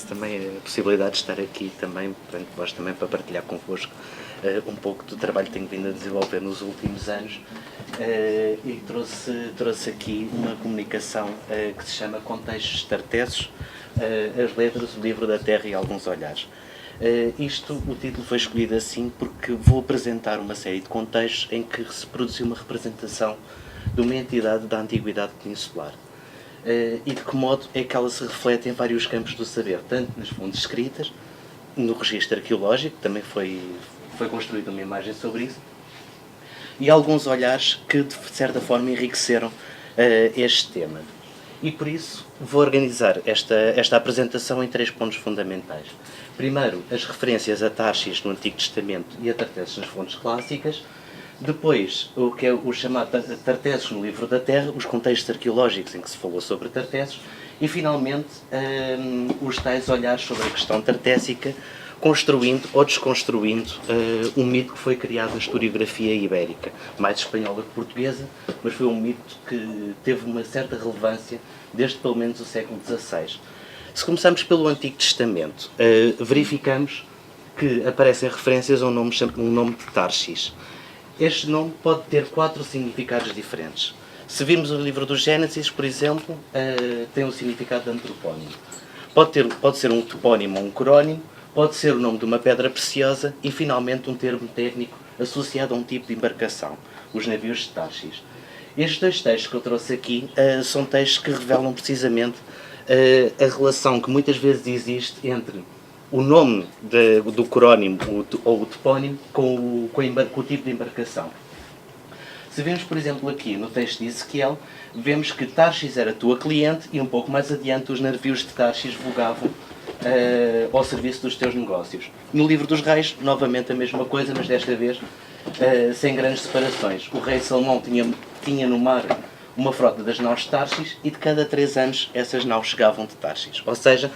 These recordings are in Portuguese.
agradeço também a possibilidade de estar aqui também, portanto, vós também para partilhar convosco um pouco do trabalho que tenho vindo a desenvolver nos últimos anos e trouxe aqui uma comunicação que se chama Contextos Tartesos, as letras, o livro da terra e alguns olhares. O título foi escolhido assim porque vou apresentar uma série de contextos em que se produziu uma representação de uma entidade da antiguidade peninsular. E de que modo é que ela se reflete em vários campos do saber, tanto nas fontes escritas, no registro arqueológico, também foi construída uma imagem sobre isso, e alguns olhares que de certa forma enriqueceram este tema. E por isso vou organizar esta apresentação em 3 pontos fundamentais. Primeiro, as referências a Tarshish no Antigo Testamento e a Tartesos nas fontes clássicas. Depois, o que é o chamado Tartesos no Livro da Terra, os contextos arqueológicos em que se falou sobre Tartesos. E, finalmente, os tais olhares sobre a questão tartésica, construindo ou desconstruindo um mito que foi criado na historiografia ibérica, mais espanhola que portuguesa, mas foi um mito que teve uma certa relevância desde pelo menos o século XVI. Se começarmos pelo Antigo Testamento, verificamos que aparecem referências a um nome de Tarshish. Este nome pode ter 4 significados diferentes. Se virmos o livro do Gênesis, por exemplo, tem um significado de antropónimo. Pode ser um topónimo ou um corónimo, pode ser o nome de uma pedra preciosa e, finalmente, um termo técnico associado a um tipo de embarcação, os navios de Tarshish. Estes 2 textos que eu trouxe aqui são textos que revelam precisamente a relação que muitas vezes existe entre o nome do corónimo ou o topónimo com o tipo de embarcação. Se vemos, por exemplo, aqui no texto de Ezequiel, vemos que Tarshish era tua cliente e um pouco mais adiante os navios de Tarshish vogavam ao serviço dos teus negócios. No livro dos reis, novamente a mesma coisa, mas desta vez sem grandes separações. O rei Salomão tinha no mar uma frota das naus de Tarshish e de cada 3 anos essas naus chegavam de Tarshish. Ou seja,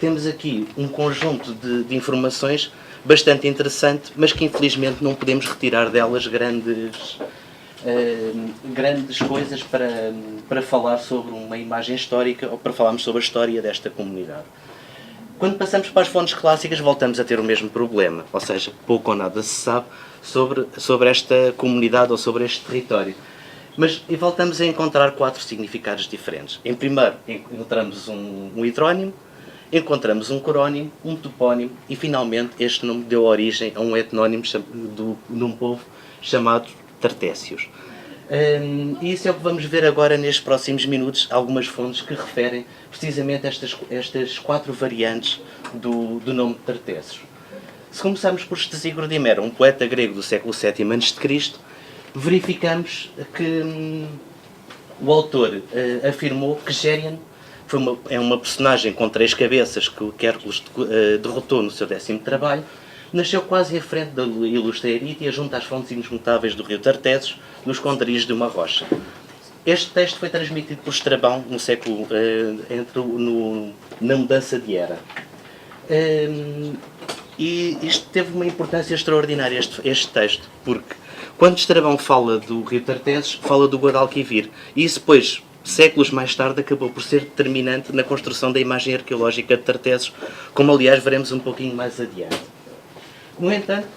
temos aqui um conjunto de informações bastante interessante, mas que infelizmente não podemos retirar delas grandes coisas para falar sobre uma imagem histórica ou para falarmos sobre a história desta comunidade. Quando passamos para as fontes clássicas, voltamos a ter o mesmo problema, ou seja, pouco ou nada se sabe sobre esta comunidade ou sobre este território. E voltamos a encontrar 4 significados diferentes. Em primeiro, encontramos um hidrónimo, encontramos um corónimo, um topónimo e, finalmente, este nome deu origem a um etnónimo de um povo chamado Tartésios. E isso é o que vamos ver agora nestes próximos minutos, algumas fontes que referem precisamente estas 4 variantes do nome de Tartésios. Se começarmos por Ctesígoras de Himera, um poeta grego do século VII a.C., verificamos que o autor afirmou que Gérion é uma personagem com 3 cabeças que Hércules derrotou no seu 10º trabalho, nasceu quase à frente da ilustre Erítia, junto às fontes inesgotáveis do rio Tartesos, nos esconderijos de uma rocha. Este texto foi transmitido por Estrabão no século na mudança de era. E isto teve uma importância extraordinária, este texto, porque quando Estrabão fala do rio Tartesos, fala do Guadalquivir. E isso depois, séculos mais tarde, acabou por ser determinante na construção da imagem arqueológica de Tartesos, como aliás veremos um pouquinho mais adiante. No entanto,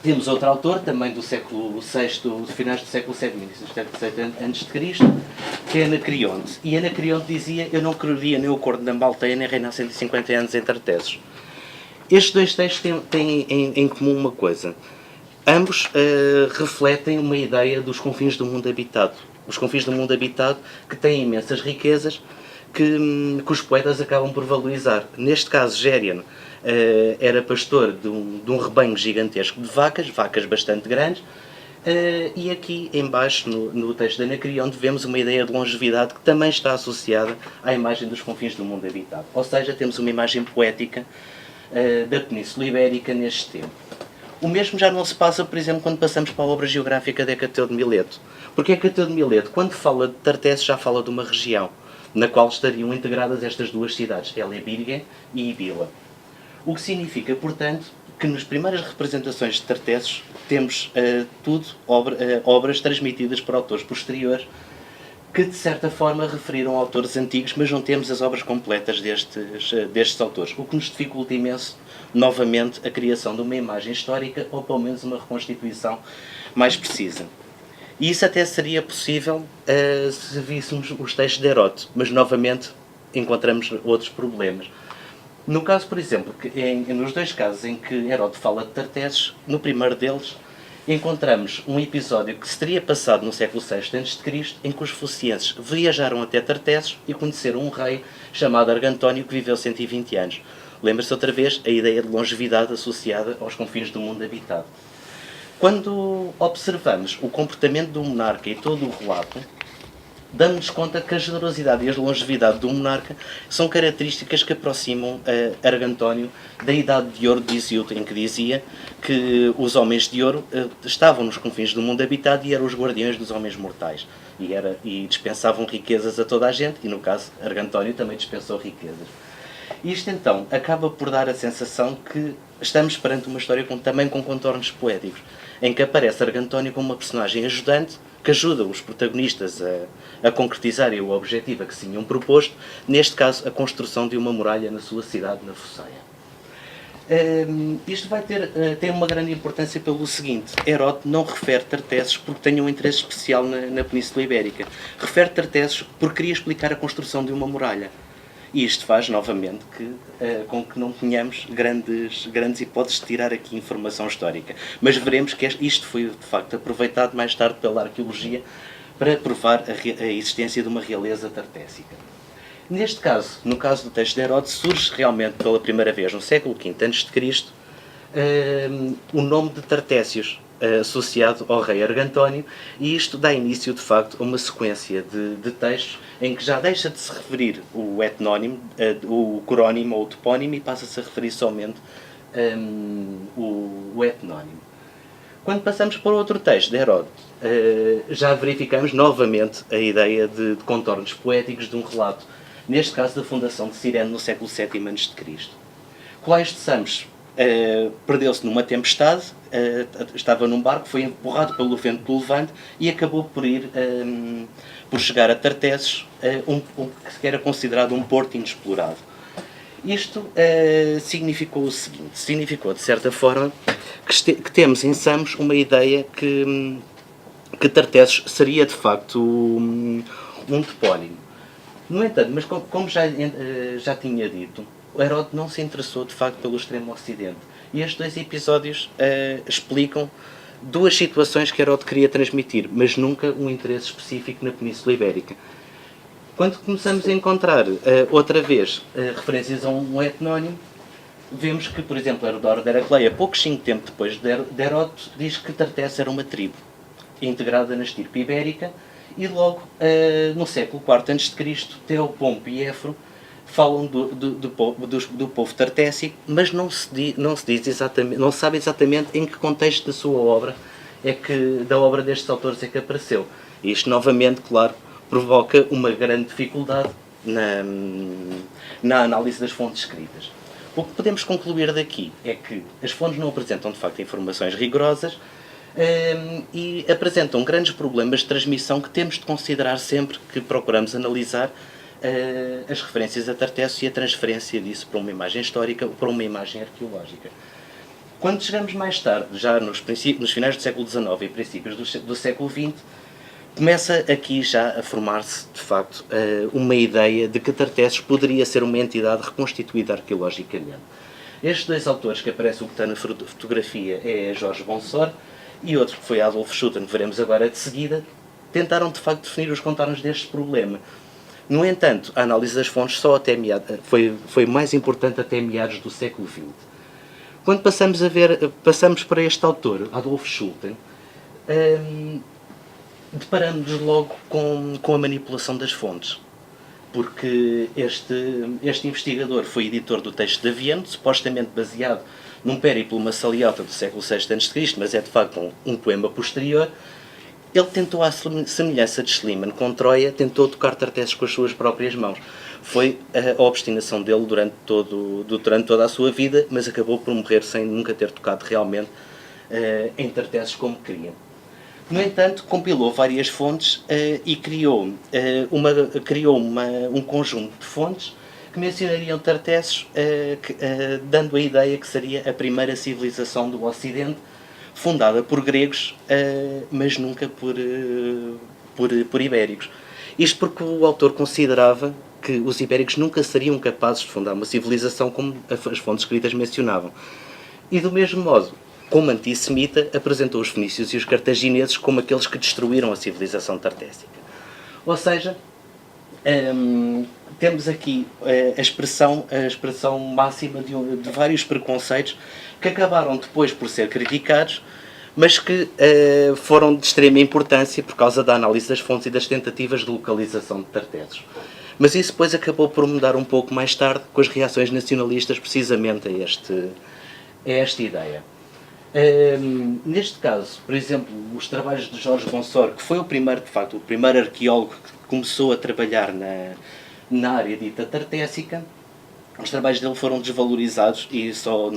temos outro autor, também do século VI, finais do século VII, início do século VII a.C., que é Anacreonte. E Anacreonte dizia: eu não queria nem o corno da Malteia, nem reinar 150 anos em Tartesos. Estes 2 textos têm em comum uma coisa. Ambos refletem uma ideia dos confins do mundo habitado. Os confins do mundo habitado que têm imensas riquezas que os poetas acabam por valorizar. Neste caso, Gérion era pastor de um rebanho gigantesco de vacas bastante grandes, e aqui em baixo, no texto de Anacreonte, vemos uma ideia de longevidade que também está associada à imagem dos confins do mundo habitado. Ou seja, temos uma imagem poética da Península Ibérica neste tempo. O mesmo já não se passa, por exemplo, quando passamos para a obra geográfica de Hecateu de Mileto. Porque Hecateu de Mileto, quando fala de Tartesos, já fala de uma região na qual estariam integradas estas 2 cidades, Elebirge e Ibila. O que significa, portanto, que nas primeiras representações de Tartesos temos obras transmitidas por autores posteriores que de certa forma referiram autores antigos, mas não temos as obras completas destes autores, o que nos dificulta imenso, novamente, a criação de uma imagem histórica ou pelo menos uma reconstituição mais precisa. E isso até seria possível se víssemos os textos de Heródoto, mas novamente encontramos outros problemas. No caso, por exemplo, nos dois casos em que Heródoto fala de Tartessos, no primeiro deles encontramos um episódio que se teria passado no século VI a.C., em que os focienses viajaram até Tartessos e conheceram um rei chamado Argantónio que viveu 120 anos. Lembra-se outra vez a ideia de longevidade associada aos confins do mundo habitado. Quando observamos o comportamento do monarca e todo o relato, damos-nos conta que a generosidade e a longevidade do monarca são características que aproximam Argantónio da Idade de Ouro de Hesíodo, em que dizia que os homens de ouro estavam nos confins do mundo habitado e eram os guardiões dos homens mortais. E dispensavam riquezas a toda a gente, e no caso Argantónio também dispensou riquezas. Isto então acaba por dar a sensação que estamos perante uma história também com contornos poéticos, em que aparece Argantónio como uma personagem ajudante que ajuda os protagonistas a concretizarem o objetivo a que se tinham proposto, neste caso a construção de uma muralha na sua cidade, na Focéia. Isto tem uma grande importância pelo seguinte: Heródoto não refere Tartessos porque tenha um interesse especial na Península Ibérica. Refere Tartessos porque queria explicar a construção de uma muralha. E isto faz, novamente, com que não tenhamos grandes hipóteses de tirar aqui informação histórica. Mas veremos que isto foi, de facto, aproveitado mais tarde pela arqueologia para provar a existência de uma realeza tartéssica. Neste caso, no caso do texto de Heródoto, surge realmente pela primeira vez, no século V a.C., o nome de Tartésios, associado ao rei Argantónio, e isto dá início, de facto, a uma sequência de textos em que já deixa de se referir o etnónimo, o corónimo ou o topónimo, e passa-se a referir somente o etnónimo. Quando passamos para outro texto de Heródoto, já verificamos novamente a ideia de contornos poéticos de um relato, neste caso da fundação de Cirene no século VII a.C. Colaes de Samos perdeu-se numa tempestade, estava num barco, foi empurrado pelo vento do levante e acabou por chegar a Tartessos, que era considerado um porto inexplorado. Isto significou o seguinte: significou, de certa forma, que temos em Samos uma ideia que Tartessos seria, de facto, um topónimo. No entanto, mas como já tinha dito, Heródoto não se interessou, de facto, pelo extremo ocidente. E estes dois episódios explicam duas situações que Heródoto queria transmitir, mas nunca um interesse específico na Península Ibérica. Quando começamos a encontrar, outra vez, referências a um etnónimo, vemos que, por exemplo, Herodoro de Heracleia, poucos tempo depois de Heródoto, diz que Tartessos era uma tribo integrada na estirpe ibérica, e logo, no século IV a.C., Teopompo e Éforo falam do povo tartéssico, mas não se diz exatamente, não se sabe exatamente em que contexto da sua obra da obra destes autores é que apareceu. Isto, novamente, claro, provoca uma grande dificuldade na análise das fontes escritas. O que podemos concluir daqui é que as fontes não apresentam, de facto, informações rigorosas e apresentam grandes problemas de transmissão que temos de considerar sempre que procuramos analisar as referências a Tartessos e a transferência disso para uma imagem histórica ou para uma imagem arqueológica. Quando chegamos mais tarde, já nos finais do século XIX e princípios do século XX, começa aqui já a formar-se, de facto, uma ideia de que Tartessos poderia ser uma entidade reconstituída arqueologicamente. Estes dois autores que aparecem, o que está na fotografia, é Jorge Bonsor e outro que foi Adolf Schutten, que veremos agora de seguida, tentaram, de facto, definir os contornos deste problema. No entanto, a análise das fontes foi mais importante até meados do século XX. Quando passamos para este autor, Adolf Schutten, deparamos logo com a manipulação das fontes, porque este investigador foi editor do texto de Aviano, supostamente baseado num périplo massaliota do século VI a.C., mas é de facto um poema posterior. Ele tentou, à semelhança de Schliemann com Troia, tentou tocar Tartessos com as suas próprias mãos. Foi a obstinação dele durante toda a sua vida, mas acabou por morrer sem nunca ter tocado realmente em Tartessos como queria. No entanto, compilou várias fontes e criou, um conjunto de fontes que mencionariam Tartessos, dando a ideia que seria a primeira civilização do Ocidente, fundada por gregos, mas nunca por ibéricos. Isto porque o autor considerava que os ibéricos nunca seriam capazes de fundar uma civilização como as fontes escritas mencionavam. E do mesmo modo, como antissemita, apresentou os fenícios e os cartagineses como aqueles que destruíram a civilização tartésica. Ou seja, temos aqui a expressão máxima de vários preconceitos que acabaram depois por ser criticados, mas que foram de extrema importância por causa da análise das fontes e das tentativas de localização de Tartessos. Mas isso depois acabou por mudar um pouco mais tarde, com as reações nacionalistas precisamente a esta ideia. Neste caso, por exemplo, os trabalhos de Jorge Bonsor, que foi o primeiro arqueólogo que começou a trabalhar na área dita tartésica, os trabalhos dele foram desvalorizados e só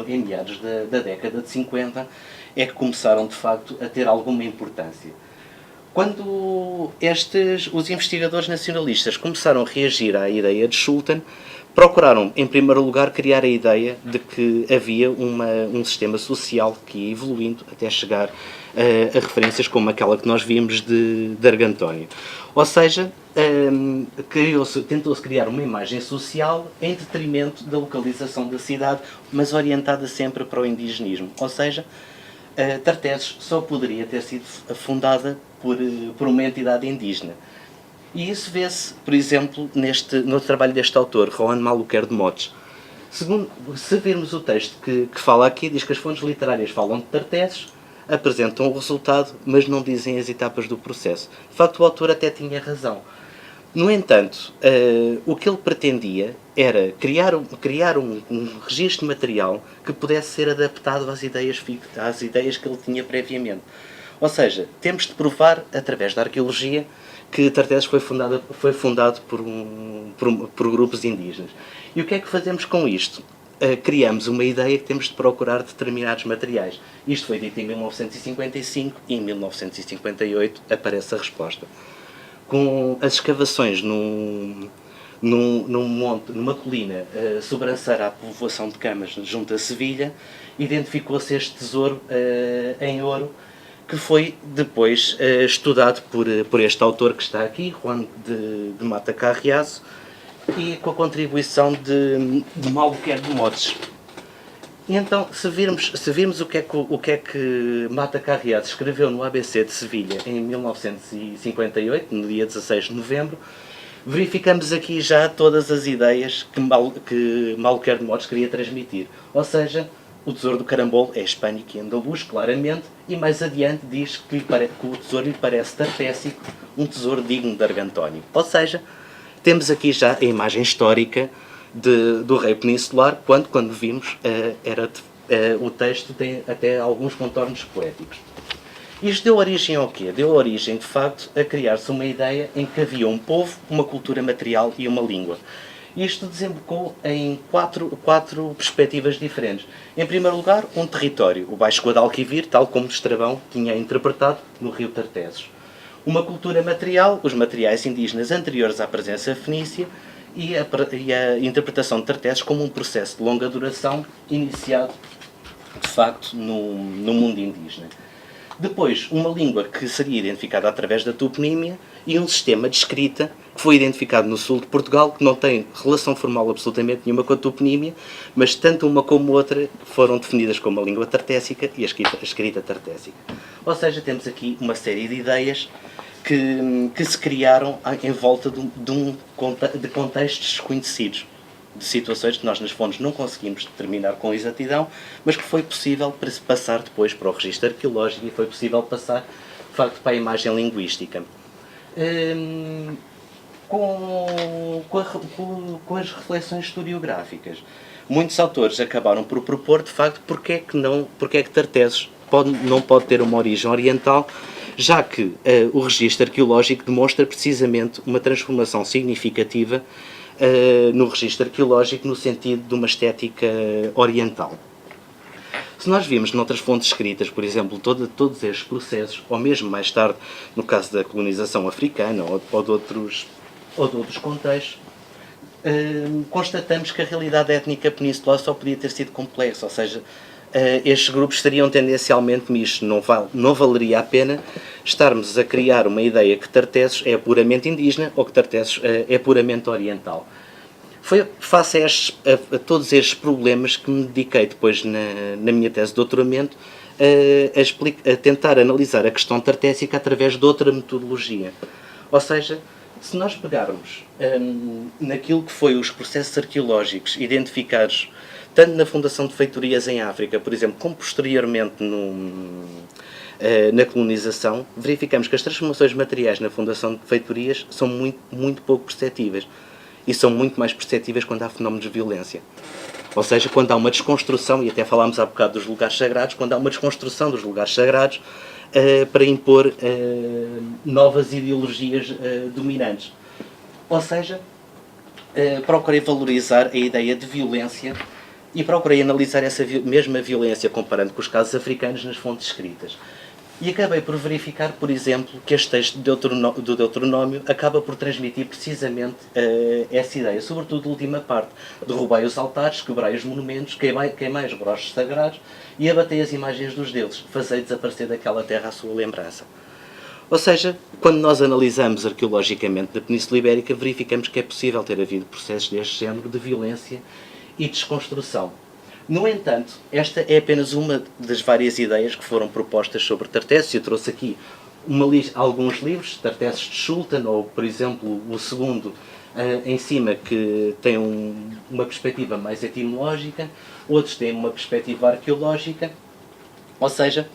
em meados da década de 50 é que começaram de facto a ter alguma importância. Quando os investigadores nacionalistas começaram a reagir à ideia de Schulten, procuraram, em primeiro lugar, criar a ideia de que havia um sistema social que ia evoluindo até chegar a referências como aquela que nós vimos de Argantónio. Ou seja, tentou-se criar uma imagem social em detrimento da localização da cidade, mas orientada sempre para o indigenismo. Ou seja, Tartessos só poderia ter sido fundada por uma entidade indígena. E isso vê-se, por exemplo, no trabalho deste autor, Juan Maluquer de Motes. Se virmos o texto que fala aqui, diz que as fontes literárias falam de Tartessos, apresentam o resultado, mas não dizem as etapas do processo. De facto, o autor até tinha razão. No entanto, o que ele pretendia era criar um registro material que pudesse ser adaptado às ideias que ele tinha previamente. Ou seja, temos de provar, através da arqueologia, que Tartessos foi fundado por grupos indígenas. E o que é que fazemos com isto? Criamos uma ideia que temos de procurar determinados materiais. Isto foi dito em 1955 e em 1958 aparece a resposta. Com as escavações num monte, numa colina sobranceira à povoação de Camas, junto a Sevilha, identificou-se este tesouro em ouro, que foi depois estudado por este autor que está aqui, Juan de Mata Carriazo, e com a contribuição de Maluquer de Motes. E então, se virmos o que é que Mata Carriazo escreveu no ABC de Sevilha em 1958, no dia 16 de novembro, verificamos aqui já todas as ideias que Maluquer de Motes queria transmitir. Ou seja, o tesouro do Carambolo é hispânico e andaluz, claramente, e mais adiante diz que o tesouro lhe parece tartésico, um tesouro digno de Argantónio. Ou seja, temos aqui já a imagem histórica do rei peninsular, quando vimos, o texto tem até alguns contornos poéticos. Isto deu origem ao quê? Deu origem, de facto, a criar-se uma ideia em que havia um povo, uma cultura material e uma língua. Isto desembocou em quatro perspectivas diferentes. Em primeiro lugar, um território, o Baixo Guadalquivir, tal como Estrabão tinha interpretado no rio Tartessos. Uma cultura material, os materiais indígenas anteriores à presença fenícia, e a interpretação de Tartessos como um processo de longa duração iniciado, de facto, no mundo indígena. Depois, uma língua que seria identificada através da toponímia e um sistema de escrita que foi identificado no sul de Portugal, que não tem relação formal absolutamente nenhuma com a toponímia, mas tanto uma como outra foram definidas como a língua tartésica e a escrita tartésica. Ou seja, temos aqui uma série de ideias que se criaram em volta de contextos desconhecidos, de situações que nós nas fontes não conseguimos determinar com exatidão, mas que foi possível passar depois para o registro arqueológico e foi possível passar, de facto, para a imagem linguística. Com as reflexões historiográficas, muitos autores acabaram por propor, de facto, porque é que Tartessos não pode ter uma origem oriental, já que o registro arqueológico demonstra precisamente uma transformação significativa no registro arqueológico no sentido de uma estética oriental. Se nós vimos noutras fontes escritas, por exemplo, todos estes processos, ou mesmo mais tarde, no caso da colonização africana ou de outros contextos, constatamos que a realidade étnica peninsular só podia ter sido complexa, ou seja, estes grupos seriam tendencialmente mistos. Não valeria a pena estarmos a criar uma ideia que Tartessos é puramente indígena ou que Tartessos é puramente oriental. Foi face a todos estes problemas que me dediquei depois na minha tese de doutoramento a tentar analisar a questão tartéssica através de outra metodologia. Ou seja, se nós pegarmos naquilo que foi os processos arqueológicos identificados tanto na fundação de feitorias em África, por exemplo, como posteriormente na colonização, verificamos que as transformações materiais na fundação de feitorias são muito pouco perceptíveis. E são muito mais perceptíveis quando há fenómenos de violência. Ou seja, quando há uma desconstrução, e até falámos há bocado dos lugares sagrados, quando há uma desconstrução dos lugares sagrados para impor novas ideologias dominantes. Ou seja, procurei valorizar a ideia de violência e procurei analisar essa mesma violência comparando com os casos africanos nas fontes escritas. E acabei por verificar, por exemplo, que este texto do Deuteronómio acaba por transmitir precisamente essa ideia, sobretudo a última parte. Derrubai os altares, quebrai os monumentos, queimai os broches sagrados e abatei as imagens dos deuses, fazei desaparecer daquela terra a sua lembrança. Ou seja, quando nós analisamos arqueologicamente na Península Ibérica, verificamos que é possível ter havido processos deste género de violência e desconstrução. No entanto, esta é apenas uma das várias ideias que foram propostas sobre Tartessos. Eu trouxe aqui alguns livros, Tartessos de Schulten, ou, por exemplo, o segundo em cima, que tem uma perspectiva mais etimológica, outros têm uma perspectiva arqueológica. Ou seja,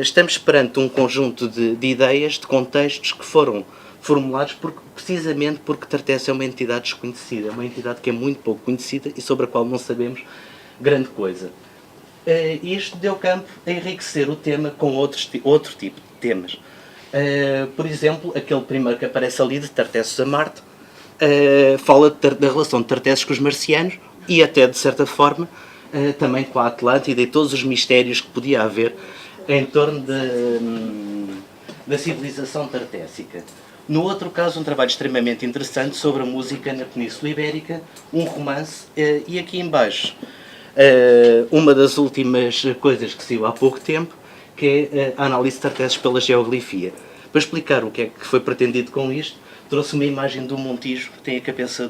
estamos perante um conjunto de ideias, de contextos que foram formulados precisamente porque Tartessos é uma entidade desconhecida, é uma entidade que é muito pouco conhecida e sobre a qual não sabemos grande coisa. Isto deu campo a enriquecer o tema com outro tipo de temas. Por exemplo, aquele primeiro que aparece ali, de Tartessos a Marte, fala da relação de Tartessos com os marcianos e até, de certa forma, também com a Atlântida e todos os mistérios que podia haver em torno da civilização tartéssica. No outro caso, um trabalho extremamente interessante sobre a música na Península Ibérica, um romance, e aqui em baixo, uma das últimas coisas que saiu há pouco tempo, que é a análise de Tartessos pela geoglifia. Para explicar o que é que foi pretendido com isto, trouxe uma imagem do Montijo, que tem a cabeça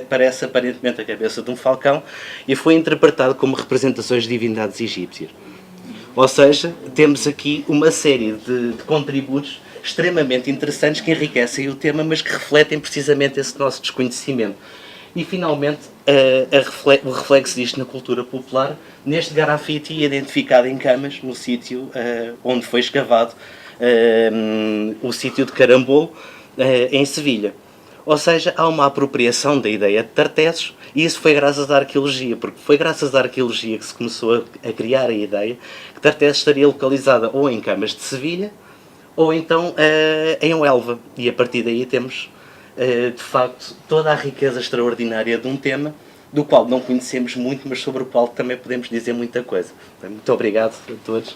parece aparentemente a cabeça de um falcão, e foi interpretado como representações de divindades egípcias. Ou seja, temos aqui uma série de contributos extremamente interessantes que enriquecem o tema, mas que refletem precisamente esse nosso desconhecimento. E, finalmente, o reflexo disto na cultura popular, neste grafite identificado em Camas, no sítio onde foi escavado o sítio de Carambolo, em Sevilha. Ou seja, há uma apropriação da ideia de Tartessos, e isso foi graças à arqueologia, porque foi graças à arqueologia que se começou a criar a ideia que Tartessos estaria localizada ou em Camas de Sevilha, ou então em Huelva. E a partir daí temos, de facto, toda a riqueza extraordinária de um tema, do qual não conhecemos muito, mas sobre o qual também podemos dizer muita coisa. Muito obrigado a todos.